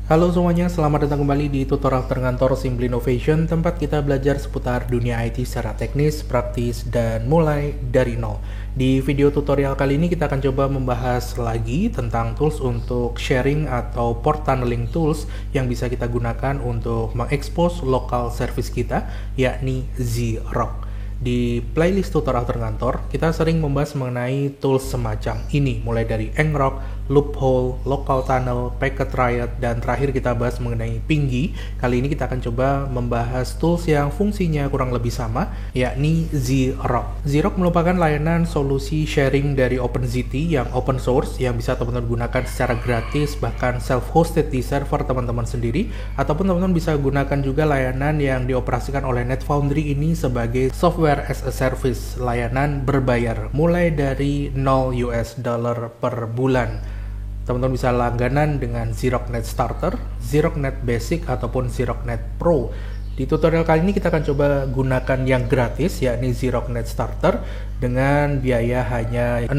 Halo semuanya, selamat datang kembali di tutorial terkantor Simply Innovation, tempat kita belajar seputar dunia IT secara teknis, praktis, dan mulai dari nol. Di video tutorial kali ini kita akan coba membahas lagi tentang tools untuk sharing atau port tunneling tools yang bisa kita gunakan untuk mengekspos lokal service kita, yakni Zrock. Di playlist tutorial terkantor, kita sering membahas mengenai tools semacam ini, mulai dari ngrok, loophole, local tunnel, packet riot, dan terakhir kita bahas mengenai Pingy. Kali ini kita akan coba membahas tools yang fungsinya kurang lebih sama, yakni Zrock. Zrock merupakan layanan solusi sharing dari OpenZT yang open source, yang bisa teman-teman gunakan secara gratis, bahkan self-hosted di server teman-teman sendiri, ataupun teman-teman bisa gunakan juga layanan yang dioperasikan oleh NetFoundry ini sebagai software as a service, layanan berbayar, mulai dari $0 per bulan. Teman-teman bisa langganan dengan ZrockNet Starter, ZrockNet Basic, ataupun ZrockNet Pro. Di tutorial kali ini kita akan coba gunakan yang gratis, yakni ZrockNet Starter, dengan biaya hanya $0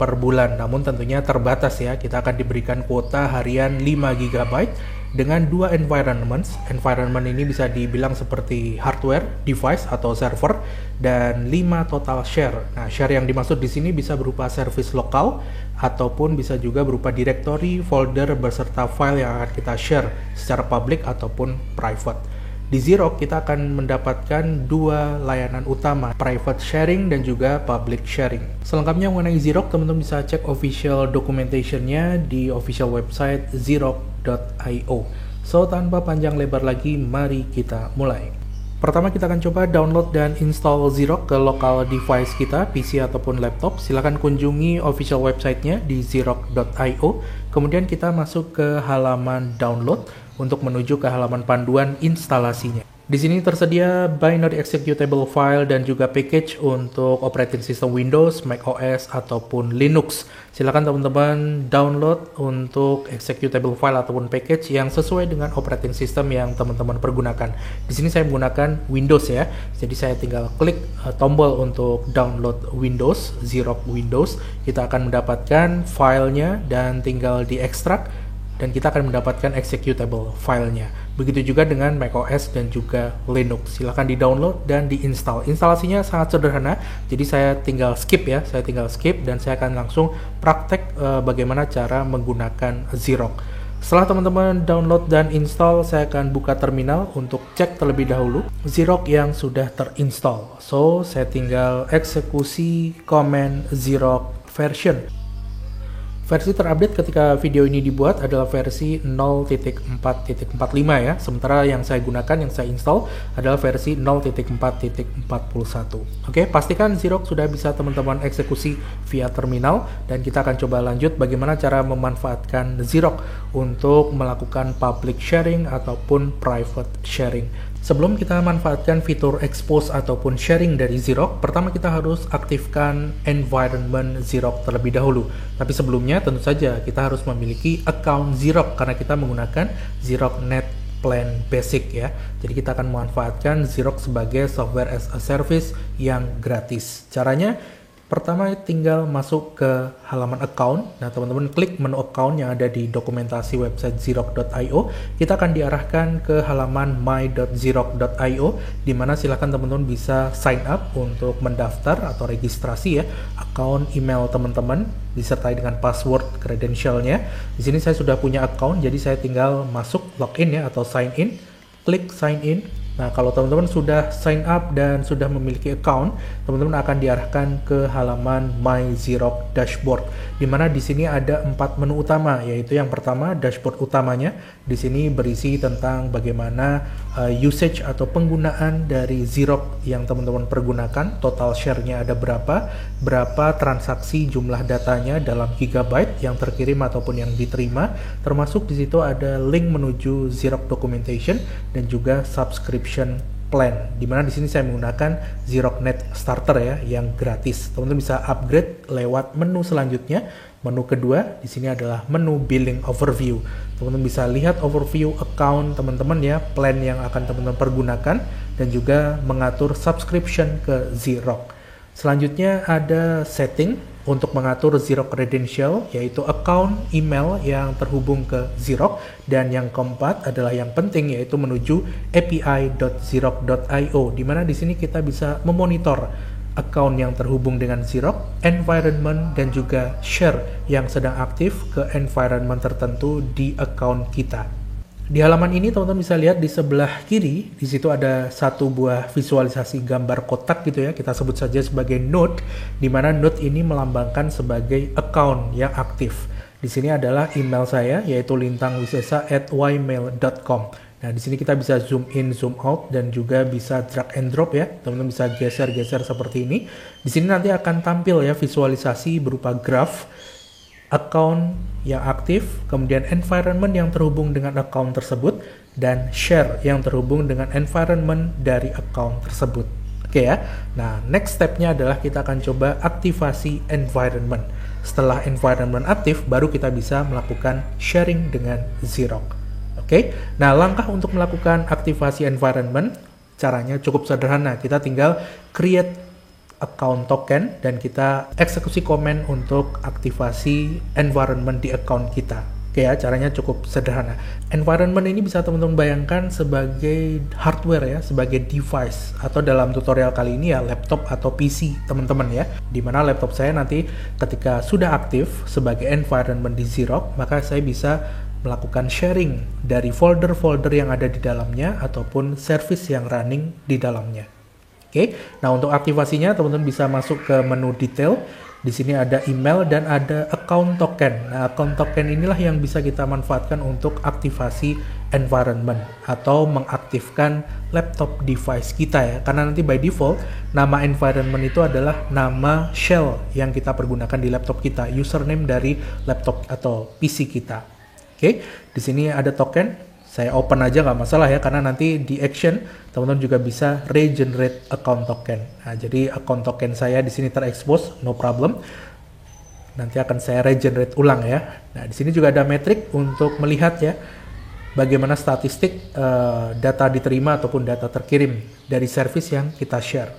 per bulan. Namun tentunya terbatas ya, kita akan diberikan kuota harian 5 GB dengan dua environment. Environment ini bisa dibilang seperti hardware, device, atau server, dan 5 total share. Nah, share yang dimaksud di sini bisa berupa service lokal, ataupun bisa juga berupa directory, folder, beserta file yang akan kita share secara public ataupun private. Di Zrock kita akan mendapatkan dua layanan utama, private sharing dan juga public sharing. Selengkapnya mengenai Zrock, teman-teman bisa cek official documentation-nya di official website zrock.io. So, tanpa panjang lebar lagi, mari kita mulai. Pertama kita akan coba download dan install Zrock ke lokal device kita, PC ataupun laptop. Silahkan kunjungi official website-nya di zrock.io. Kemudian kita masuk ke halaman download untuk menuju ke halaman panduan instalasinya. Di sini tersedia binary executable file dan juga package untuk operating system Windows, Mac OS, ataupun Linux. Silakan teman-teman download untuk executable file ataupun package yang sesuai dengan operating system yang teman-teman pergunakan. Di sini saya menggunakan Windows ya, jadi saya tinggal klik tombol untuk download Windows, Zrock Windows. Kita akan mendapatkan filenya dan tinggal diekstrak, dan kita akan mendapatkan executable filenya. Begitu juga dengan macOS dan juga Linux. Silahkan di-download dan di-install. Instalasinya sangat sederhana, jadi saya tinggal skip ya, dan saya akan langsung praktek bagaimana cara menggunakan Zrock. Setelah teman-teman download dan install, saya akan buka terminal untuk cek terlebih dahulu Zrock yang sudah terinstall. So, saya tinggal eksekusi command Zrock version. Versi terupdate ketika video ini dibuat adalah versi 0.4.45 ya, sementara yang saya gunakan, yang saya install adalah versi 0.4.41. Oke, pastikan Zrock sudah bisa teman-teman eksekusi via terminal, dan kita akan coba lanjut bagaimana cara memanfaatkan Zrock untuk melakukan public sharing ataupun private sharing. Sebelum kita manfaatkan fitur expose ataupun sharing dari Zrock, pertama kita harus aktifkan environment Zrock terlebih dahulu. Tapi sebelumnya tentu saja kita harus memiliki account Zrock karena kita menggunakan ZrockNet Plan Basic ya. Jadi kita akan memanfaatkan Zrock sebagai software as a service yang gratis. Caranya, pertama tinggal masuk ke halaman account. Nah, teman-teman klik menu account yang ada di dokumentasi website zrock.io. Kita akan diarahkan ke halaman my.zrock.io, di mana silakan teman-teman bisa sign up untuk mendaftar atau registrasi ya account email teman-teman disertai dengan password credentialnya. Di sini saya sudah punya account, jadi saya tinggal masuk login ya atau sign in. Klik sign in. Nah, kalau teman-teman sudah sign up dan sudah memiliki account, teman-teman akan diarahkan ke halaman My Zrock Dashboard, di mana di sini ada 4 menu utama, yaitu yang pertama dashboard utamanya. Di sini berisi tentang bagaimana usage atau penggunaan dari Zrock yang teman-teman pergunakan, total share-nya ada berapa transaksi, jumlah datanya dalam gigabyte yang terkirim ataupun yang diterima, termasuk di situ ada link menuju Zrock documentation dan juga subscription plan, dimana di sini saya menggunakan ZrockNet Starter ya, yang gratis. Teman-teman bisa upgrade lewat menu selanjutnya. Menu kedua di sini adalah menu billing overview. Teman-teman bisa lihat overview account teman-teman ya, plan yang akan teman-teman pergunakan, dan juga mengatur subscription ke Zrock. Selanjutnya ada setting. untuk mengatur Xerox credential, yaitu account email yang terhubung ke Xerox, dan yang keempat adalah yang penting, yaitu menuju api.xerox.io, di mana di sini kita bisa memonitor account yang terhubung dengan Xerox, environment, dan juga share yang sedang aktif ke environment tertentu di account kita. Di halaman ini teman-teman bisa lihat di sebelah kiri, di situ ada satu buah visualisasi gambar kotak gitu ya, kita sebut saja sebagai node, di mana node ini melambangkan sebagai account yang aktif. Di sini adalah email saya, yaitu lintangwisesa@ymail.com. Nah, di sini kita bisa zoom in, zoom out, dan juga bisa drag and drop ya. Teman-teman bisa geser-geser seperti ini. Di sini nanti akan tampil ya visualisasi berupa graph, account yang aktif, kemudian environment yang terhubung dengan account tersebut, dan share yang terhubung dengan environment dari account tersebut. Oke ya. Nah, next stepnya adalah kita akan coba aktivasi environment. Setelah environment aktif, baru kita bisa melakukan sharing dengan Xerox. Oke. Nah, langkah untuk melakukan aktivasi environment, caranya cukup sederhana. Kita tinggal create account token dan kita eksekusi komen untuk aktivasi environment di account kita. Oke ya, caranya cukup sederhana. Environment ini bisa teman-teman bayangkan sebagai hardware ya, sebagai device, atau dalam tutorial kali ini ya laptop atau PC teman-teman ya. Dimana laptop saya nanti ketika sudah aktif sebagai environment di Xerox, maka saya bisa melakukan sharing dari folder-folder yang ada di dalamnya ataupun service yang running di dalamnya. Oke, nah untuk aktivasinya teman-teman bisa masuk ke menu detail. Di sini ada email dan ada account token. Nah, account token inilah yang bisa kita manfaatkan untuk aktivasi environment atau mengaktifkan laptop device kita ya. Karena nanti by default nama environment itu adalah nama shell yang kita pergunakan di laptop kita, username dari laptop atau PC kita. Oke, di sini ada token. Saya open aja nggak masalah ya, karena nanti di action teman-teman juga bisa regenerate account token. Nah, jadi account token saya di sini terekspos, no problem. Nanti akan saya regenerate ulang ya. Nah, di sini juga ada metrik untuk melihat ya bagaimana statistik data diterima ataupun data terkirim dari service yang kita share.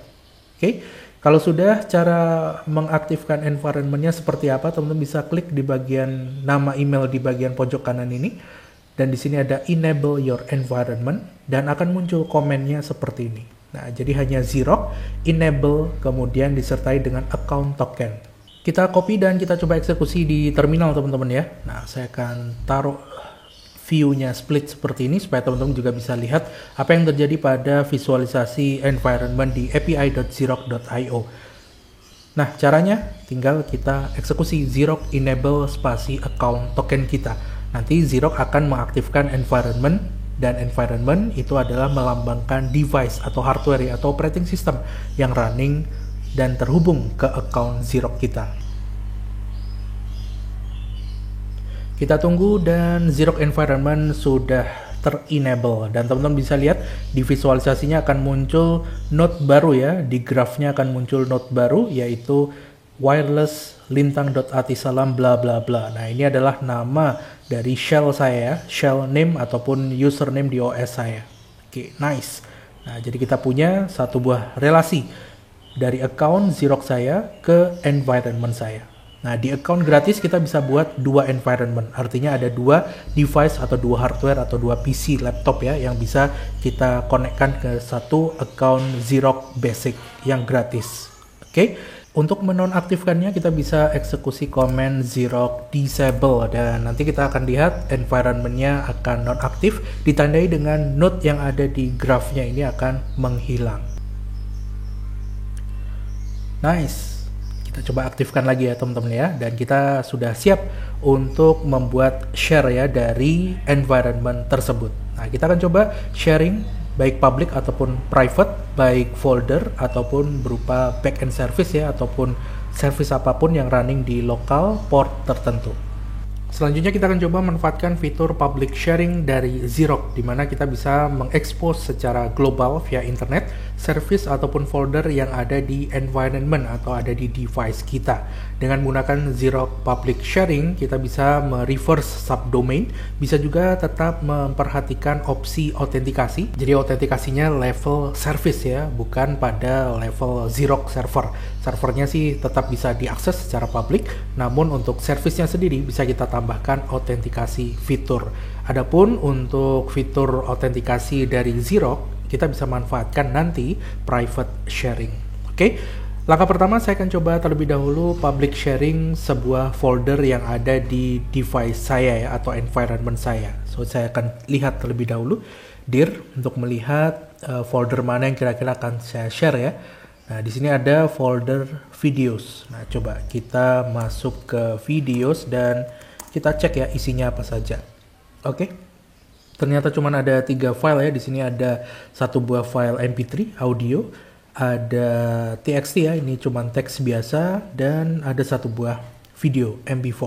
Oke, kalau sudah cara mengaktifkan environment-nya seperti apa, teman-teman bisa klik di bagian nama email di bagian pojok kanan ini. Dan di sini ada enable your environment dan akan muncul komennya seperti ini. Nah, jadi hanya Xerox, enable, kemudian disertai dengan account token. Kita copy dan kita coba eksekusi di terminal teman-teman ya. Nah, saya akan taruh view-nya split seperti ini supaya teman-teman juga bisa lihat apa yang terjadi pada visualisasi environment di api.xerox.io. Nah, caranya tinggal kita eksekusi Xerox enable spasi account token kita. Nanti Xerox akan mengaktifkan environment, dan environment itu adalah melambangkan device atau hardware atau operating system yang running dan terhubung ke account Xerox kita. Kita tunggu dan Xerox environment sudah ter-enable dan teman-teman bisa lihat di visualisasinya akan muncul node baru ya, di grafnya akan muncul node baru yaitu wireless lintang.atisalam bla bla bla. Nah, ini adalah nama dari shell saya, shell name ataupun username di OS saya. Oke, nice. Nah, jadi kita punya satu buah relasi dari account Xerox saya ke environment saya. Nah, di account gratis kita bisa buat dua environment. Artinya ada dua device atau dua hardware atau dua PC laptop ya yang bisa kita konekkan ke satu account Xerox basic yang gratis. Oke. Untuk menonaktifkannya kita bisa eksekusi komen Xerox disable dan nanti kita akan lihat environment-nya akan nonaktif ditandai dengan node yang ada di grafnya ini akan menghilang. Nice. Kita coba aktifkan lagi ya teman-teman ya, dan kita sudah siap untuk membuat share ya dari environment tersebut. Nah, kita akan coba sharing baik public ataupun private, baik folder ataupun berupa backend service ya, ataupun service apapun yang running di lokal port tertentu. Selanjutnya kita akan coba manfaatkan fitur public sharing dari Xerox, di mana kita bisa mengekspos secara global via internet service ataupun folder yang ada di environment atau ada di device kita. Dengan menggunakan Xerox public sharing, kita bisa mereverse subdomain, bisa juga tetap memperhatikan opsi autentikasi. Jadi autentikasinya level service ya, bukan pada level Xerox server. Servernya sih tetap bisa diakses secara publik, namun untuk service-nya sendiri bisa kita tambahkan autentikasi fitur. Adapun untuk fitur autentikasi dari Xerox, kita bisa manfaatkan nanti private sharing. Oke, langkah pertama saya akan coba terlebih dahulu public sharing sebuah folder yang ada di device saya ya, atau environment saya. So saya akan lihat terlebir dahulu dir untuk melihat folder mana yang kira-kira akan saya share ya. Nah, di sini ada folder videos. Nah, coba kita masuk ke videos dan kita cek ya isinya apa saja. Oke. Ternyata cuma ada 3 file ya. Di sini ada satu buah file MP3 audio, ada TXT ya, ini cuma teks biasa, dan ada satu buah video MP4.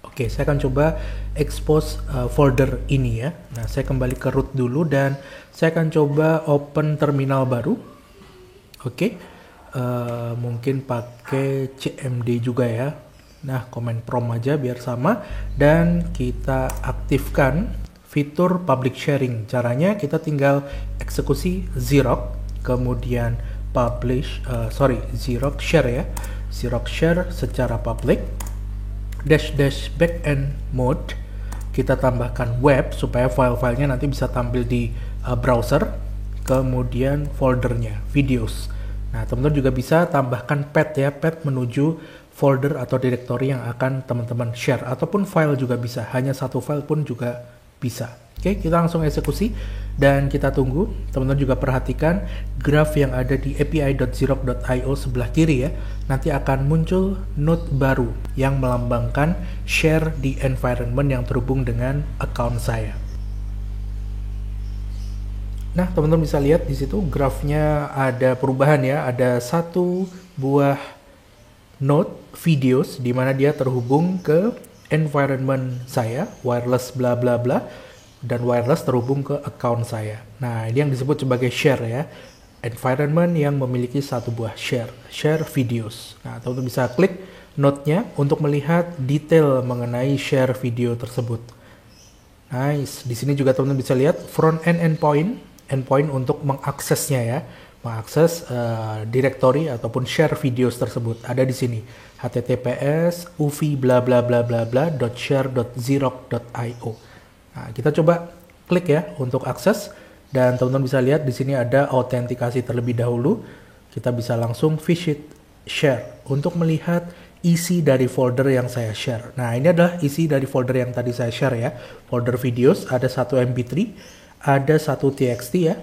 Oke, saya akan coba expose folder ini ya. Nah, saya kembali ke root dulu dan saya akan coba open terminal baru. Oke. Mungkin pakai CMD juga ya. Nah, command prompt aja biar sama, dan kita aktifkan fitur public sharing. Caranya kita tinggal eksekusi Xerox, kemudian Xerox share ya, Xerox share secara public, dash backend mode, kita tambahkan web supaya file-filenya nanti bisa tampil di browser, kemudian foldernya videos. Nah, teman-teman juga bisa tambahkan path ya, path menuju folder atau directory yang akan teman-teman share, ataupun file juga bisa, hanya satu file pun juga bisa. Oke, kita langsung eksekusi dan kita tunggu. Teman-teman juga perhatikan graph yang ada di api.xerox.io sebelah kiri ya, nanti akan muncul node baru yang melambangkan share di environment yang terhubung dengan account saya. Nah, teman-teman bisa lihat di situ grafnya ada perubahan ya, ada satu buah node videos di mana dia terhubung ke environment saya, wireless bla bla bla, dan wireless terhubung ke account saya. Nah, ini yang disebut sebagai share ya, environment yang memiliki satu buah share videos. Nah, teman-teman bisa klik node-nya untuk melihat detail mengenai share video tersebut. Nice, di sini juga teman-teman bisa lihat front end endpoint untuk mengaksesnya ya, mengakses directory ataupun share videos tersebut ada di sini, https uv bla bla bla bla bla .share.xerox.io. Nah, kita coba klik ya untuk akses, dan teman-teman bisa lihat di sini ada autentikasi terlebih dahulu. Kita bisa langsung visit share untuk melihat isi dari folder yang saya share. Nah, ini adalah isi dari folder yang tadi saya share ya, folder videos, ada satu MP3, ada satu TXT ya,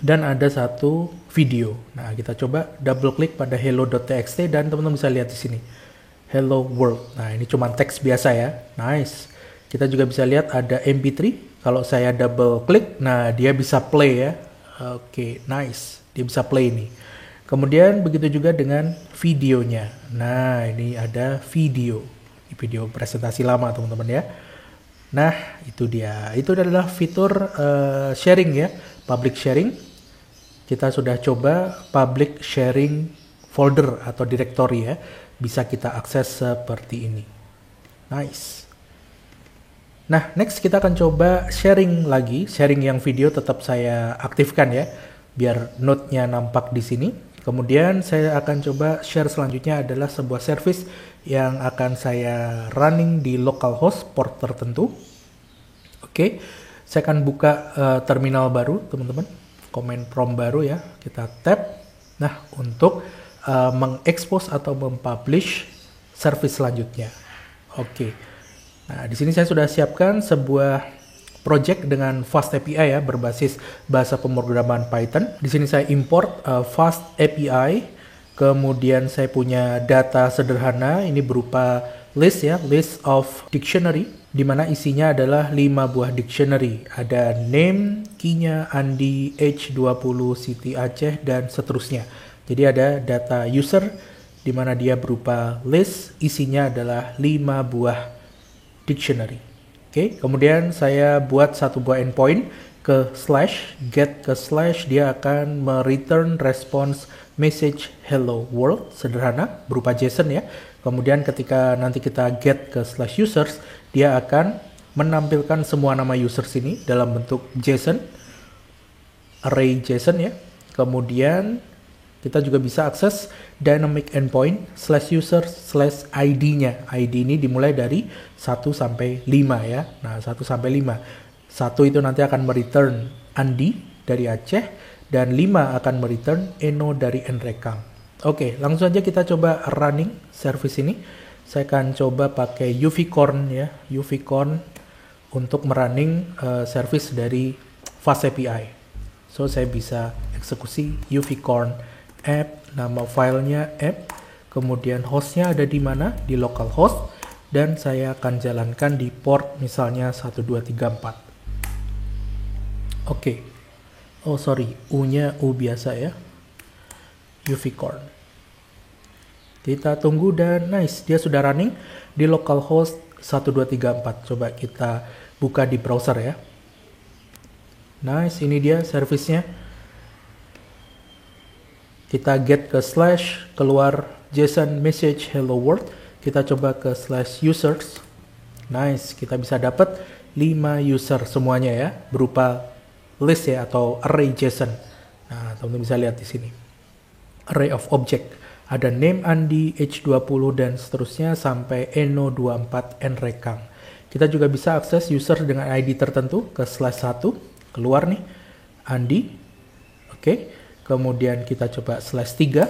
dan ada satu video. Nah, kita coba double klik pada hello.txt dan teman-teman bisa lihat di sini hello world. Nah, ini cuma teks biasa ya. Nice. Kita juga bisa lihat ada MP3. Kalau saya double klik, nah dia bisa play ya. Oke, nice. Dia bisa play ini. Kemudian begitu juga dengan videonya. Nah, ini ada video. Ini video presentasi lama teman-teman ya. Nah, itu dia. Itu adalah fitur sharing ya, public sharing. Kita sudah coba public sharing folder atau directory ya. Bisa kita akses seperti ini. Nice. Nah, next kita akan coba sharing lagi. Sharing yang video tetap saya aktifkan ya, biar node-nya nampak di sini. Kemudian saya akan coba share selanjutnya adalah sebuah service yang akan saya running di localhost port tertentu. Oke, saya akan buka terminal baru teman-teman, command prompt baru ya, kita tab. Nah, untuk mengekspos atau mempublish service selanjutnya. Oke, nah di sini saya sudah siapkan sebuah project dengan Fast API ya, berbasis bahasa pemrograman Python. Di sini saya import Fast API, kemudian saya punya data sederhana, ini berupa list ya, list of dictionary, di mana isinya adalah 5 buah dictionary. Ada name, key-nya, Andi, age 20, Siti Aceh, dan seterusnya. Jadi ada data user, di mana dia berupa list, isinya adalah 5 buah dictionary. Oke, kemudian saya buat satu buah endpoint ke slash, get ke slash, dia akan return response message hello world, sederhana, berupa JSON ya. Kemudian ketika nanti kita get ke slash users, dia akan menampilkan semua nama users ini dalam bentuk JSON, array JSON ya. Kemudian kita juga bisa akses dynamic endpoint slash user slash ID-nya. ID ini dimulai dari 1 sampai 5 ya. Nah, 1 sampai 5. 1 itu nanti akan mereturn Andi dari Aceh, dan 5 akan mereturn Eno dari Nrekang. Oke, langsung aja kita coba running service ini. Saya akan coba pakai UVcorn ya, UVcorn untuk merunning service dari Fast API. So, saya bisa eksekusi UVcorn app, nama filenya app, kemudian hostnya ada di mana, di localhost, dan saya akan jalankan di port misalnya 1234. Oke. Oh sorry, U-nya U biasa ya, UVcorn. Kita tunggu dan nice, dia sudah running di localhost 1234. Coba kita buka di browser ya. Nice, ini dia servicenya. Kita get ke slash, keluar JSON message hello world. Kita coba ke slash users. Nice, kita bisa dapat 5 user semuanya ya, berupa list ya atau array JSON. Nah, teman-teman bisa lihat di sini. Array of object. Ada name Andi, H20 dan seterusnya sampai Eno24 Nrekang. Kita juga bisa akses user dengan ID tertentu ke slash 1. Keluar nih, Andi. Oke. Kemudian kita coba slash 3,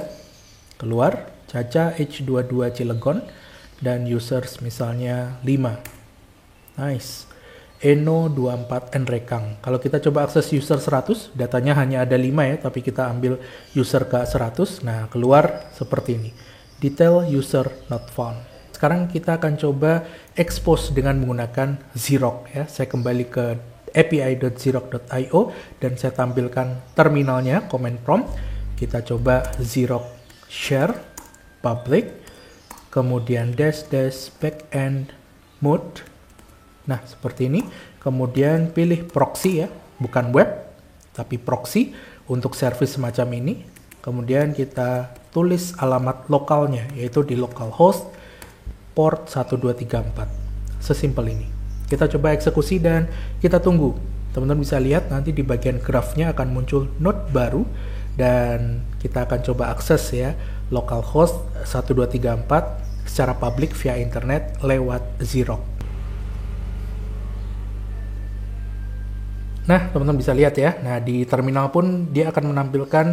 keluar, Caca H22 Cilegon, dan users misalnya 5. Nice. Eno24 Nrekang. Kalau kita coba akses user 100, datanya hanya ada 5 ya, tapi kita ambil user ke 100, nah keluar seperti ini. Detail user not found. Sekarang kita akan coba expose dengan menggunakan Xerox ya. Saya kembali ke api.xerox.io dan saya tampilkan terminalnya, command prompt. Kita coba Xerox share public, kemudian dash backend mode. Nah, seperti ini. Kemudian pilih proxy ya, bukan web, tapi proxy untuk service semacam ini. Kemudian kita tulis alamat lokalnya, yaitu di localhost port 1234. Sesimpel ini. Kita coba eksekusi dan kita tunggu. Teman-teman bisa lihat nanti di bagian grafnya akan muncul node baru dan kita akan coba akses ya localhost 1234 secara publik via internet lewat Xerox. Nah, teman-teman bisa lihat ya. Nah, di terminal pun dia akan menampilkan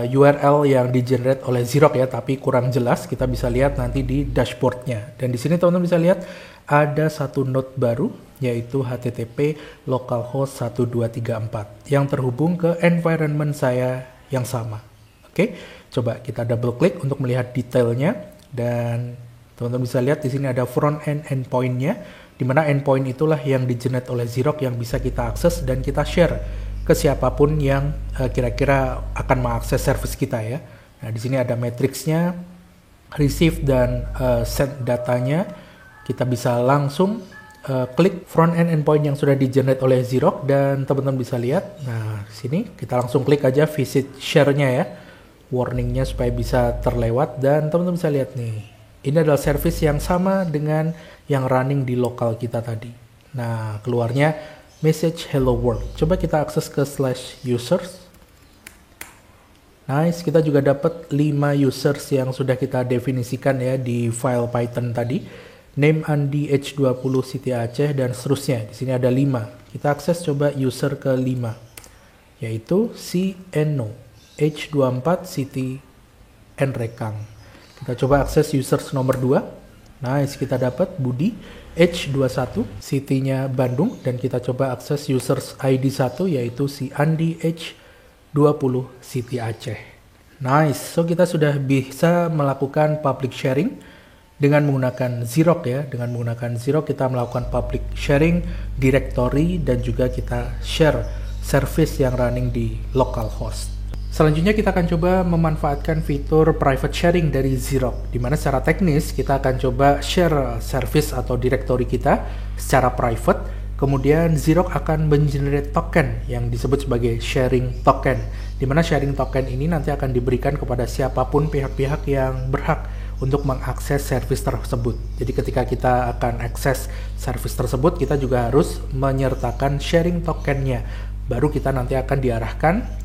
URL yang di-generate oleh Xerox ya, tapi kurang jelas. Kita bisa lihat nanti di dashboardnya. Dan di sini teman-teman bisa lihat ada satu node baru, yaitu HTTP localhost 1234 yang terhubung ke environment saya yang sama. Oke, coba kita double klik untuk melihat detailnya dan teman-teman bisa lihat di sini ada front end endpoint-nya, di mana endpoint itulah yang di-generate oleh Xerox yang bisa kita akses dan kita share ke siapapun yang kira-kira akan mengakses service kita ya. Nah, di sini ada matriksnya, receive dan send datanya. Kita bisa langsung klik front end endpoint yang sudah di-generate oleh Xerox dan teman-teman bisa lihat. Nah, di sini kita langsung klik aja visit share-nya ya. Warning-nya supaya bisa terlewat dan teman-teman bisa lihat nih. Ini adalah service yang sama dengan yang running di lokal kita tadi. Nah, keluarnya message hello world. Coba kita akses ke slash users. Nice, kita juga dapat 5 users yang sudah kita definisikan ya di file Python tadi. Name Andi H20 Siti Aceh dan seterusnya. Di sini ada 5. Kita akses coba user ke 5, yaitu si Eno H24 Siti Nrekang. Kita coba akses users nomor 2. Nice, kita dapat Budi H21 Sitinya Bandung dan kita coba akses users ID 1 yaitu si Andi H20 Siti Aceh. Nice, so kita sudah bisa melakukan public sharing dengan menggunakan Xerox ya. Dengan menggunakan Xerox kita melakukan public sharing directory dan juga kita share service yang running di localhost. Selanjutnya kita akan coba memanfaatkan fitur private sharing dari Xerox, di mana secara teknis kita akan coba share service atau directory kita secara private. Kemudian Xerox akan mengenerate token yang disebut sebagai sharing token, di mana sharing token ini nanti akan diberikan kepada siapapun pihak-pihak yang berhak untuk mengakses service tersebut. Jadi ketika kita akan akses service tersebut, kita juga harus menyertakan sharing tokennya. Baru kita nanti akan diarahkan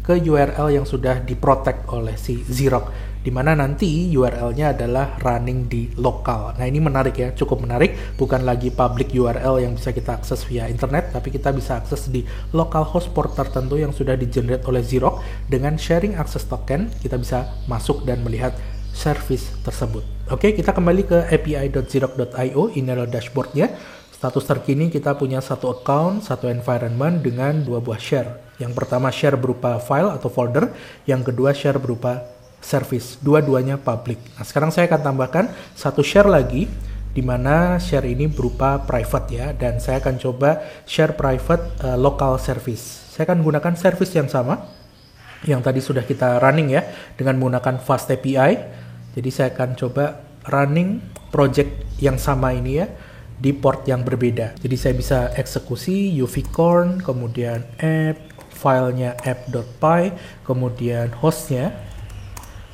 ke URL yang sudah diprotect oleh si Xerox, di mana nanti URL-nya adalah running di lokal. Nah ini menarik ya, cukup menarik. Bukan lagi public URL yang bisa kita akses via internet, tapi kita bisa akses di localhost port tertentu yang sudah di-generate oleh Xerox. Dengan sharing access token, kita bisa masuk dan melihat service tersebut. Oke, kita kembali ke api.xerox.io. Ini adalah dashboardnya. Status terkini kita punya satu account, satu environment dengan 2 buah share. Yang pertama share berupa file atau folder, yang kedua share berupa service. Dua-duanya public. Nah, sekarang saya akan tambahkan satu share lagi, di mana share ini berupa private ya, dan saya akan coba share private local service. Saya akan gunakan service yang sama, yang tadi sudah kita running ya, dengan menggunakan Fast API. Jadi saya akan coba running project yang sama ini ya, di port yang berbeda. Jadi saya bisa eksekusi UVcorn, kemudian app, filenya app.py, kemudian hostnya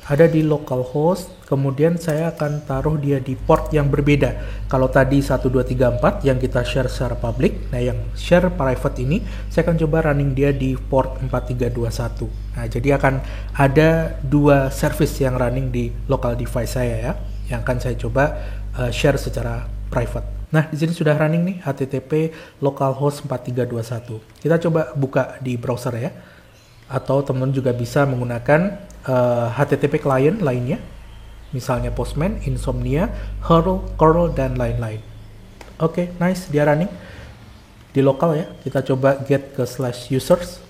ada di localhost, kemudian saya akan taruh dia di port yang berbeda. Kalau tadi 1234 yang kita share secara public, nah yang share private ini saya akan coba running dia di port 4321. Nah, jadi akan ada 2 service yang running di local device saya ya, yang akan saya coba share secara private. Nah, di sini sudah running nih http localhost 4321. Kita coba buka di browser ya. Atau teman-teman juga bisa menggunakan HTTP client lainnya. Misalnya Postman, Insomnia, Curl, dan lain-lain. Oke, nice, dia running di lokal ya. Kita coba get ke /users.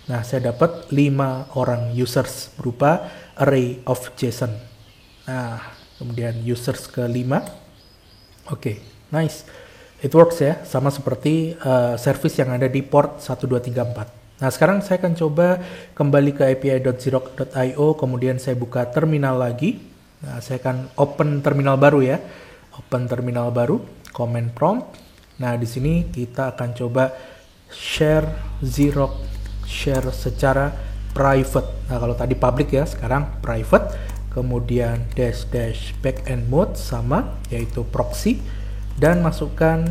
Nah, saya dapat 5 orang users berupa array of JSON. Nah, kemudian users ke-5. Oke, nice. It works ya, sama seperti service yang ada di port 1234. Nah, sekarang saya akan coba kembali ke api.xerox.io, kemudian saya buka terminal lagi. Nah, saya akan open terminal baru ya. Open terminal baru, command prompt. Nah, di sini kita akan coba share Xerox, share secara private. Nah, kalau tadi public ya, sekarang private. Kemudian dash backend mode sama, yaitu proxy. Dan masukkan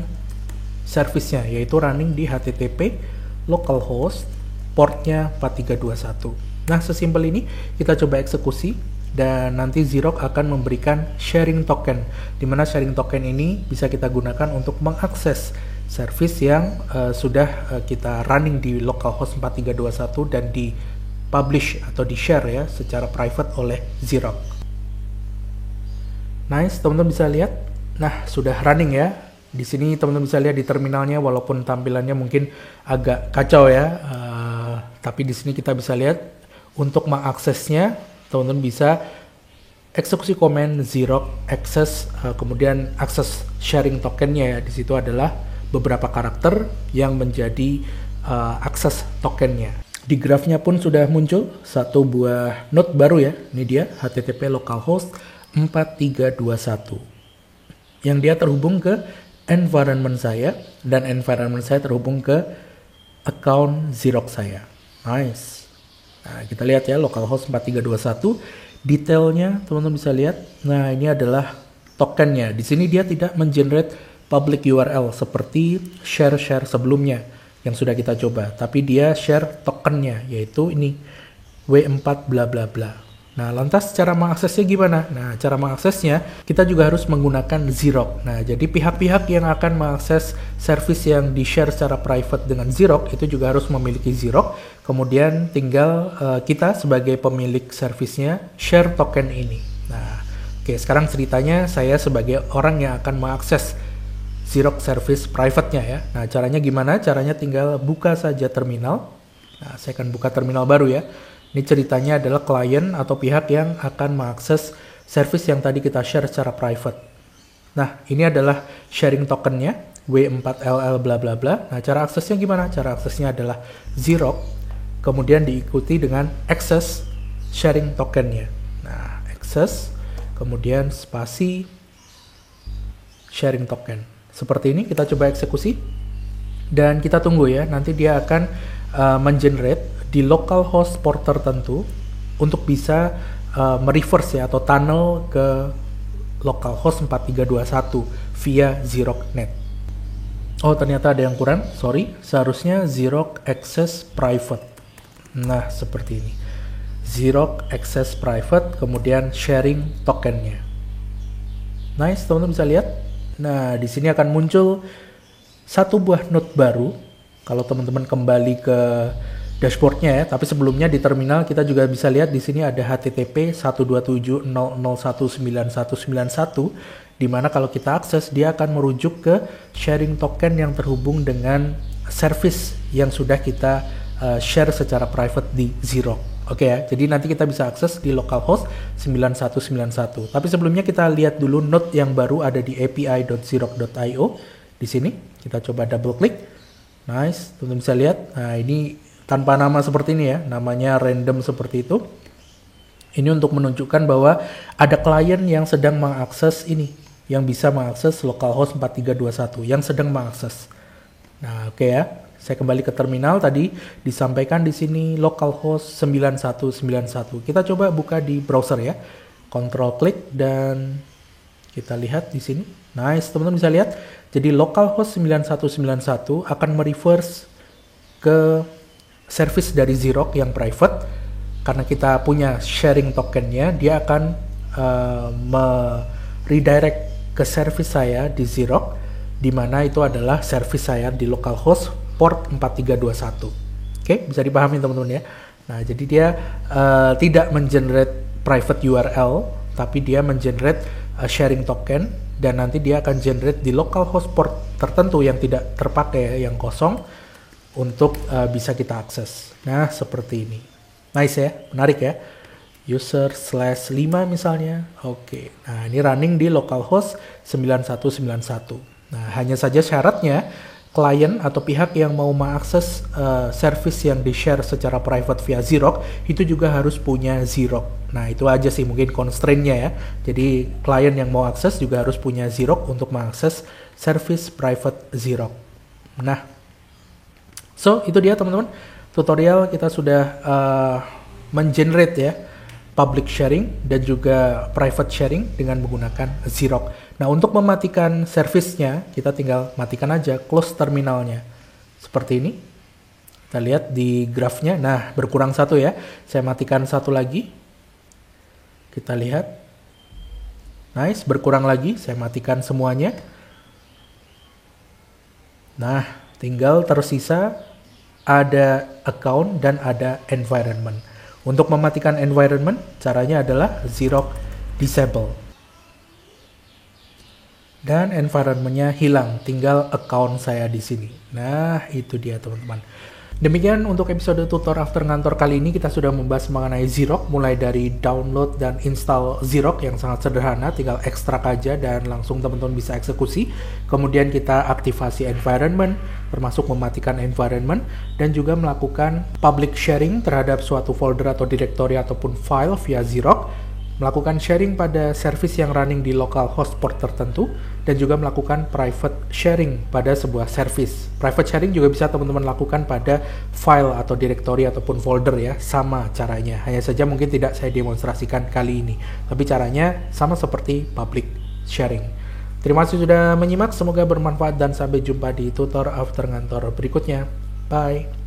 service-nya, yaitu running di HTTP localhost portnya 4321. Nah, sesimpel ini kita coba eksekusi dan nanti Xerox akan memberikan sharing token, di mana sharing token ini bisa kita gunakan untuk mengakses service yang sudah kita running di localhost 4321 dan di publish atau di share ya secara private oleh Xerox. Nice, teman-teman bisa lihat. Nah, sudah running ya. Di sini teman-teman bisa lihat di terminalnya, walaupun tampilannya mungkin agak kacau ya, tapi di sini kita bisa lihat untuk mengaksesnya, teman-teman bisa eksekusi command Xerox access, kemudian akses sharing tokennya ya. Di situ adalah beberapa karakter yang menjadi akses tokennya. Di grafnya pun sudah muncul satu buah node baru ya. Ini dia HTTP localhost 4321 yang dia terhubung ke environment saya, dan environment saya terhubung ke account Xerox saya. Nice. Nah, kita lihat ya localhost 4321, detailnya teman-teman bisa lihat. Nah, ini adalah tokennya. Di sini dia tidak mengenerate public URL seperti share sebelumnya yang sudah kita coba, tapi dia share tokennya, yaitu ini W4 bla bla bla. Nah, lantas cara mengaksesnya gimana? Nah, cara mengaksesnya kita juga harus menggunakan Xerox. Nah, jadi pihak-pihak yang akan mengakses service yang di-share secara private dengan Xerox itu juga harus memiliki Xerox. Kemudian tinggal kita sebagai pemilik servicenya share token ini. Nah, oke, sekarang ceritanya saya sebagai orang yang akan mengakses Xerox service private-nya ya. Nah, caranya gimana? Caranya tinggal buka saja terminal. Nah, saya akan buka terminal baru ya. Ini ceritanya adalah klien atau pihak yang akan mengakses service yang tadi kita share secara private. Nah, ini adalah sharing tokennya, W4LL bla bla bla. Nah, cara aksesnya gimana? Cara aksesnya adalah Xerox kemudian diikuti dengan access sharing tokennya. Nah, access, kemudian spasi sharing token. Seperti ini, kita coba eksekusi. Dan kita tunggu ya, nanti dia akan mengenerate di localhost port tertentu untuk bisa mereverse ya, atau tunnel ke localhost 4321 via Xerox.net. Oh, ternyata ada yang kurang, sorry. Seharusnya Xerox Access Private. Nah, seperti ini. Xerox Access Private, kemudian sharing tokennya. Nice, teman-teman bisa lihat. Nah, di sini akan muncul satu buah node baru. Kalau teman-teman kembali ke dashboardnya ya, tapi sebelumnya di terminal kita juga bisa lihat di sini ada HTTP 127.001.9191, di mana kalau kita akses dia akan merujuk ke sharing token yang terhubung dengan service yang sudah kita share secara private di Xerox. Oke ya, jadi nanti kita bisa akses di localhost 9191. Tapi sebelumnya kita lihat dulu node yang baru ada di api.xerox.io. Di sini kita coba double klik. Nice, teman-teman bisa lihat. Nah, ini tanpa nama seperti ini ya, namanya random seperti itu. Ini untuk menunjukkan bahwa ada klien yang sedang mengakses ini, yang bisa mengakses localhost 4321, yang sedang mengakses. Nah, oke ya. Saya kembali ke terminal, tadi disampaikan di sini localhost 9191. Kita coba buka di browser ya. Control klik dan kita lihat di sini. Nice, teman-teman bisa lihat. Jadi localhost 9191 akan mereverse ke service dari Xerox yang private. Karena kita punya sharing tokennya, dia akan redirect ke service saya di Xerox, di mana itu adalah service saya di localhost port 4321. Oke, bisa dipahami teman-teman ya. Nah, jadi dia tidak mengenerate private URL, tapi dia mengenerate sharing token, dan nanti dia akan generate di localhost port tertentu yang tidak terpakai, yang kosong, untuk bisa kita akses. Nah, seperti ini. Nice ya, menarik ya. User/5 misalnya. Oke, nah ini running di localhost 9191. Nah, hanya saja syaratnya klien atau pihak yang mau mengakses service yang di-share secara private via Xerox itu juga harus punya Xerox. Nah, itu aja sih mungkin constraint-nya ya. Jadi klien yang mau akses juga harus punya Xerox untuk mengakses service private Xerox. Nah, so itu dia teman-teman. Tutorial kita sudah mengenerate ya public sharing dan juga private sharing dengan menggunakan Xerox. Nah, untuk mematikan service-nya, kita tinggal matikan aja close terminalnya. Seperti ini. Kita lihat di grafnya. Nah, berkurang satu ya. Saya matikan satu lagi. Kita lihat. Nice, berkurang lagi. Saya matikan semuanya. Nah, tinggal tersisa ada account dan ada environment. Untuk mematikan environment, caranya adalah Xerox disable. Dan environment-nya hilang, tinggal account saya di sini. Nah, itu dia teman-teman. Demikian untuk episode tutor after ngantor kali ini. Kita sudah membahas mengenai Xerox, mulai dari download dan install Xerox yang sangat sederhana, tinggal ekstrak aja dan langsung teman-teman bisa eksekusi. Kemudian kita aktivasi environment, termasuk mematikan environment, dan juga melakukan public sharing terhadap suatu folder atau directory ataupun file via Xerox, melakukan sharing pada service yang running di localhost port tertentu, dan juga melakukan private sharing pada sebuah service. Private sharing juga bisa teman-teman lakukan pada file atau directory ataupun folder ya, sama caranya. Hanya saja mungkin tidak saya demonstrasikan kali ini, tapi caranya sama seperti public sharing. Terima kasih sudah menyimak, semoga bermanfaat dan sampai jumpa di tutor after ngantor berikutnya. Bye.